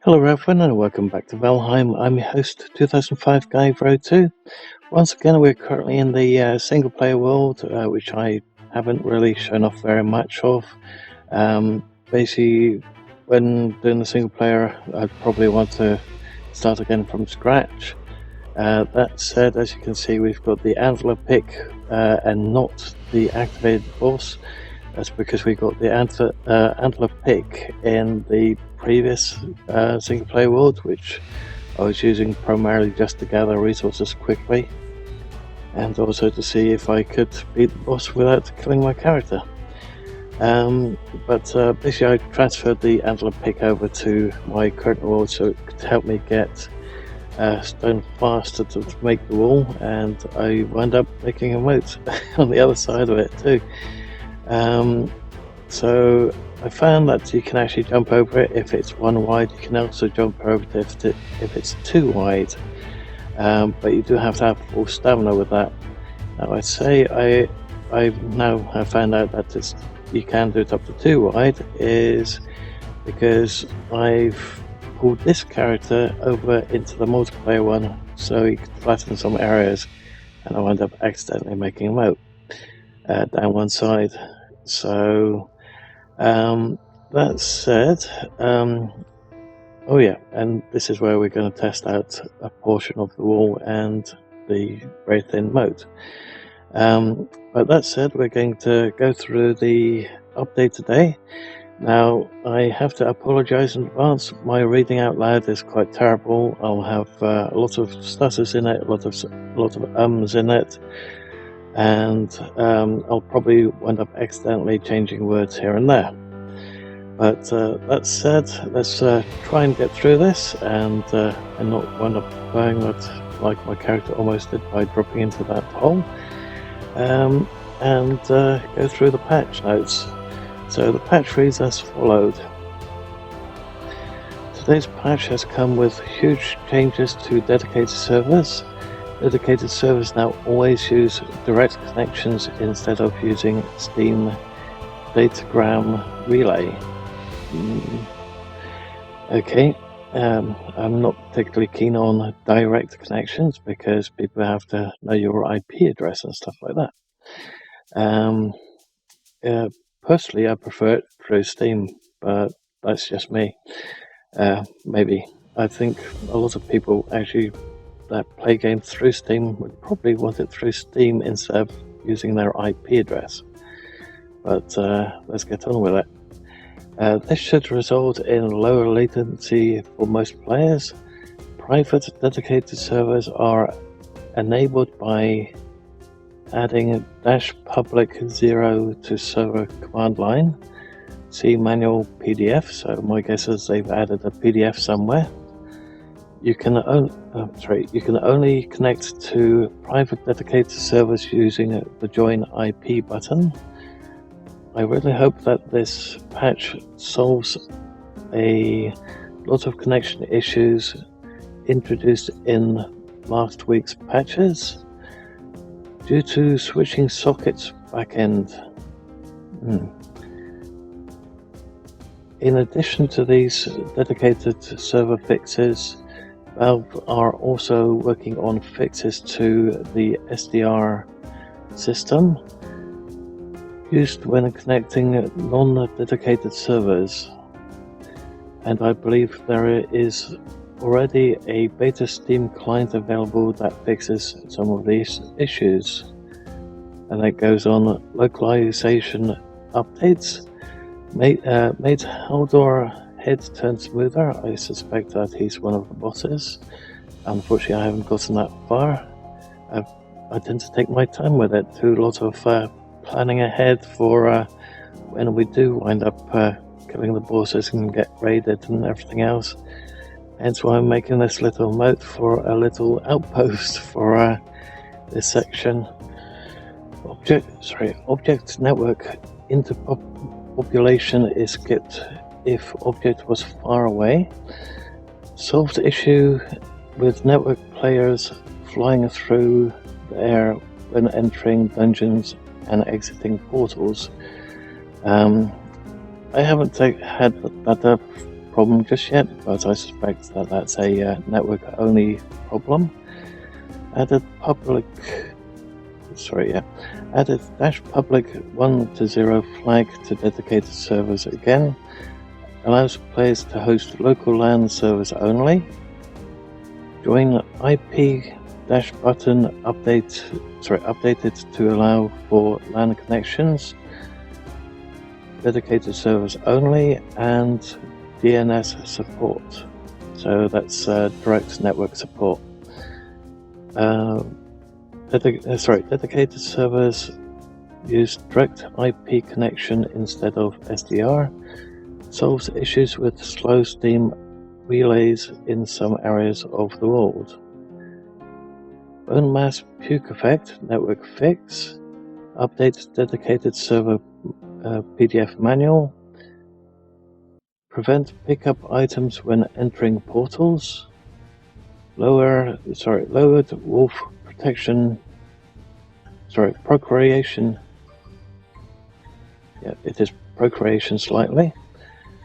Hello everyone and welcome back to Valheim. I'm your host, 2005 Guy Road 2. Once again, we're currently in the single player world, which I haven't really shown off very much of. Basically, when doing the single player, I'd probably want to start again from scratch. That said, as you can see, we've got the antler pick and not the activated boss. That's because we got the antler pick in the previous single player world, which I was using primarily just to gather resources quickly and also to see if I could beat the boss without killing my character. But basically I transferred the antler pick over to my current world so it could help me get stone faster to make the wall, and I wound up making a moat on the other side of it too. So I found that you can actually jump over it if it's one wide. You can also jump over it if it's two wide, but you do have to have full stamina with that. Now I say I've now found out that you can do it up to two wide is because I've pulled this character over into the multiplayer one so he could flatten some areas, and I wound up accidentally making a moat down one side. So that said, oh yeah, and this is where we're going to test out a portion of the wall and the very thin moat. But that said, we're going to go through the update today. Now, I have to apologize in advance. My reading out loud is quite terrible. I'll have a lot of stutters in it, a lot of ums in it, and I'll probably wind up accidentally changing words here and there. But that said, let's try and get through this and not wind up going like my character almost did by dropping into that hole, and go through the patch notes. So the patch reads as followed. Today's patch has come with huge changes to dedicated servers. Dedicated servers now always use direct connections instead of using Steam datagram relay. Okay, I'm not particularly keen on direct connections because people have to know your IP address and stuff like that. Personally, I prefer it through Steam, but that's just me. Maybe. I think a lot of people actually that play games through Steam would probably want it through Steam instead of using their IP address. But let's get on with it. This should result in lower latency for most players. Private dedicated servers are enabled by adding -public 0 to server command line. See manual PDF. So my guess is they've added a PDF somewhere. You can only connect to private dedicated servers using the Join IP button. I really hope that this patch solves a lot of connection issues introduced in last week's patches due to switching sockets backend. In addition to these dedicated server fixes, Valve are also working on fixes to the SDR system used when connecting non-dedicated servers, and I believe there is already a beta Steam client available that fixes some of these issues. And it goes on localization updates. Made Haldor head turn smoother. I suspect that he's one of the bosses. Unfortunately, I haven't gotten that far. I tend to take my time with it, do a lot of planning ahead for when we do wind up killing the bosses and get raided and everything else. Hence why I'm making this little moat for a little outpost for this section. Object network interpopulation is skipped if object was far away. Solved issue with network players flying through the air when entering dungeons and exiting portals. I haven't had that problem just yet, but I suspect that that's a network-only problem. Added public -public 1-0 flag to dedicated servers again. Allows players to host local LAN servers only. Join IP-button updated to allow for LAN connections. Dedicated servers only, and DNS support. So that's direct network support. Dedicated servers use direct IP connection instead of SDR. Solves issues with slow steam relays in some areas of the world. Bone mass puke effect network fix. Updates dedicated server PDF manual. Prevent pickup items when entering portals. Lowered wolf protection. Procreation. Yeah, it is procreation slightly.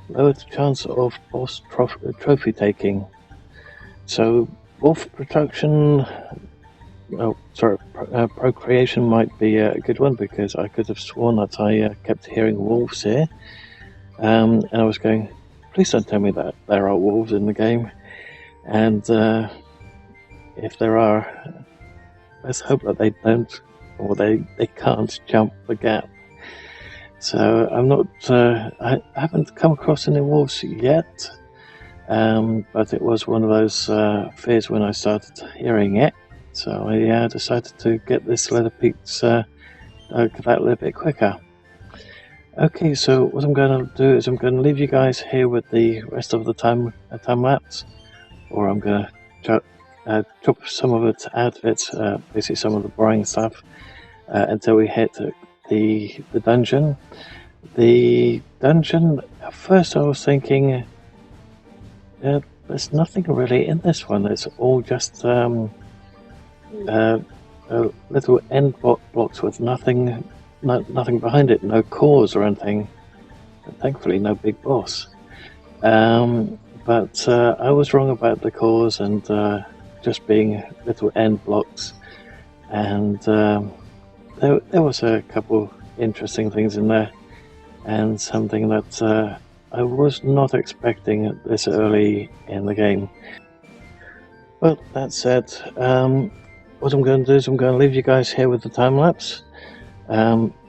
Lowered chance of boss trophy taking. So wolf protection. Procreation might be a good one, because I could have sworn that I kept hearing wolves here, and I was going, please don't tell me that there are wolves in the game, and if there are, let's hope that they don't, or they can't jump the gap. So I'm not, I haven't come across any wolves yet, but it was one of those fears when I started hearing it. So I decided to get this leather peaks that little bit quicker. Okay, so what I'm going to do is I'm going to leave you guys here with the rest of the time lapse, or I'm going to chop some of it out of it, basically some of the boring stuff, until we hit the dungeon. The dungeon, at first I was thinking, there's nothing really in this one. It's all just little end blocks with nothing behind it, no cores or anything. And thankfully, no big boss. But I was wrong about the cores and just being little end blocks. And there was a couple interesting things in there, and something that I was not expecting this early in the game. But that said, what I'm going to do is I'm going to leave you guys here with the time lapse.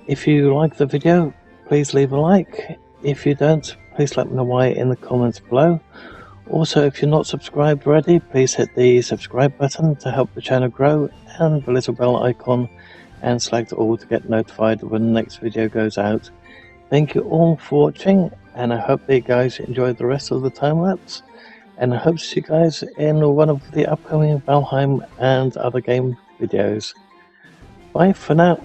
If you like the video, please leave a like. If you don't, please let me know why in the comments below. Also, if you're not subscribed already, please hit the subscribe button to help the channel grow, and the little bell icon, and select all to get notified when the next video goes out. Thank you all for watching, and I hope that you guys enjoyed the rest of the time lapse. And I hope to see you guys in one of the upcoming Valheim and other game videos. Bye for now.